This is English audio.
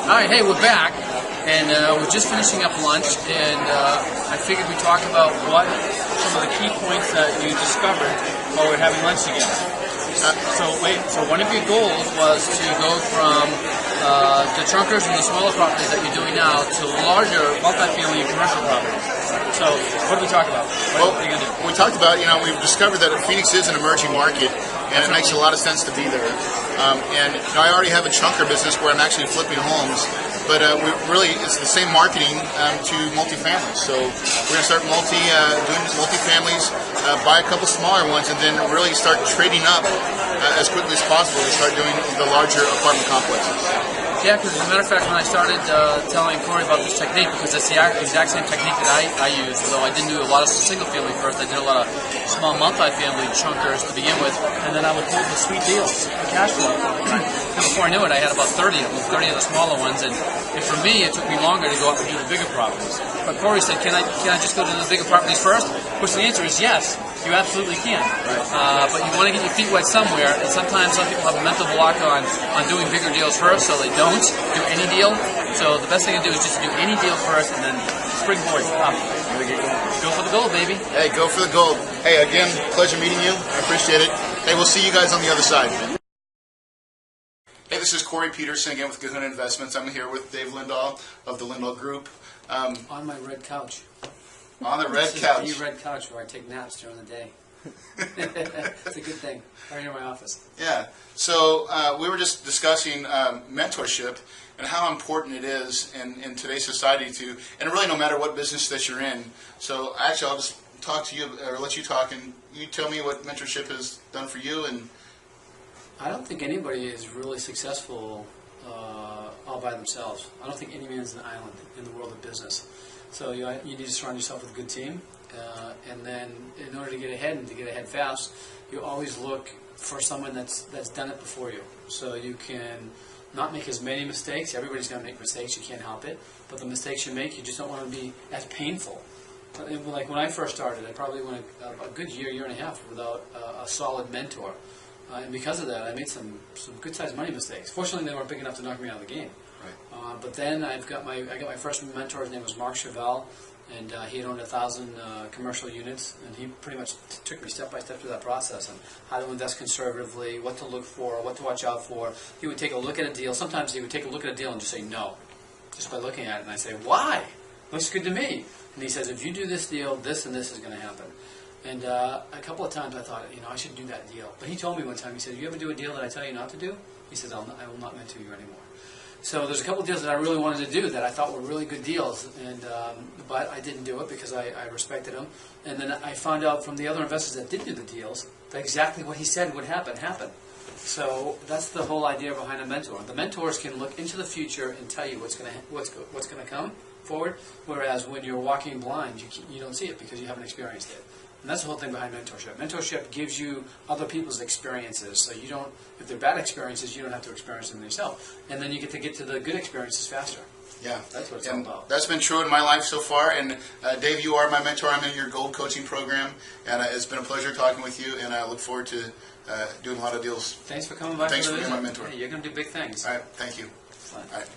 All right, hey, we're back, and we're just finishing up lunch, and I figured we'd talk about what some of the key points that you discovered while we were having lunch together. So one of your goals was to go from the chunkers and the smaller properties that you're doing now to larger multifamily and commercial properties. So what did we talk about? What are you going to do? We talked about, we've discovered that Phoenix is an emerging market, and it makes a lot of sense to be there. I already have a chunker business where I'm actually flipping homes, but it's the same marketing to multifamily. So we're going to start doing multifamilies, buy a couple smaller ones, and then really start trading up as quickly as possible to start doing the larger apartment complexes. Yeah, because as a matter of fact, when I started telling Corey about this technique, because it's the exact same technique that I use, although I didn't do a lot of single-family first, I did a lot of small multifamily chunkers to begin with, and then I would hold the sweet deals, the cash flow. And before I knew it, I had about 30 of them, 30 of the smaller ones, and for me, it took me longer to go up and do the bigger properties. But Corey said, can I just go to the bigger properties first? Which the answer is yes, you absolutely can. Right. But you want to get your feet wet somewhere, and sometimes some people have a mental block on doing bigger deals first, so they don't do any deal. So the best thing to do is just do any deal first and then springboard up. Go for the gold, baby. Hey, go for the gold. Hey, again, pleasure meeting you. I appreciate it. Hey, we'll see you guys on the other side. Hey, this is Corey Peterson again with Kahuna Investments. I'm here with Dave Lindahl of the Lindahl Group. On my red couch. On the red couch. This is the red couch where I take naps during the day. It's a good thing. Right here in my office. Yeah. So we were just discussing mentorship and how important it is in today's society and really no matter what business that you're in. So actually, I'll just talk to you or let you talk, and you tell me what mentorship has done for you. And I don't think anybody is really successful all by themselves. I don't think any man's an island in the world of business. So you need to surround yourself with a good team, and then in order to get ahead and to get ahead fast, you always look for someone that's done it before you. So you can not make as many mistakes. Everybody's going to make mistakes. You can't help it. But the mistakes you make, you just don't want to be as painful. Like when I first started, I probably went a good year and a half without a solid mentor. And because of that, I made some good-sized money mistakes. Fortunately, they weren't big enough to knock me out of the game. Right. But then I got my first mentor. His name was Mark Chevelle, and he had owned 1,000 commercial units. And he pretty much took me step by step through that process on how to invest conservatively, what to look for, what to watch out for. He would take a look at a deal. Sometimes he would take a look at a deal and just say no, just by looking at it. And I say, why? Looks good to me. And he says, if you do this deal, this and this is going to happen. And a couple of times I thought, I should do that deal. But he told me one time, he said, you ever do a deal that I tell you not to do? He says, I will not mentor you anymore. So there's a couple of deals that I really wanted to do that I thought were really good deals, but I didn't do it because I respected him. And then I found out from the other investors that did do the deals that exactly what he said would happened. So that's the whole idea behind a mentor. The mentors can look into the future and tell you what's going to come forward, whereas when you're walking blind, you don't see it because you haven't experienced it. And that's the whole thing behind mentorship. Mentorship gives you other people's experiences, so you don't, if they're bad experiences, you don't have to experience them yourself. And then you get to the good experiences faster. Yeah, that's what it's all about. That's been true in my life so far. And Dave, you are my mentor. I'm in your gold coaching program, and it's been a pleasure talking with you. And I look forward to doing a lot of deals. Thanks for coming by. Thanks for being my mentor. Hey, you're going to do big things. All right, thank you. Fine. All right.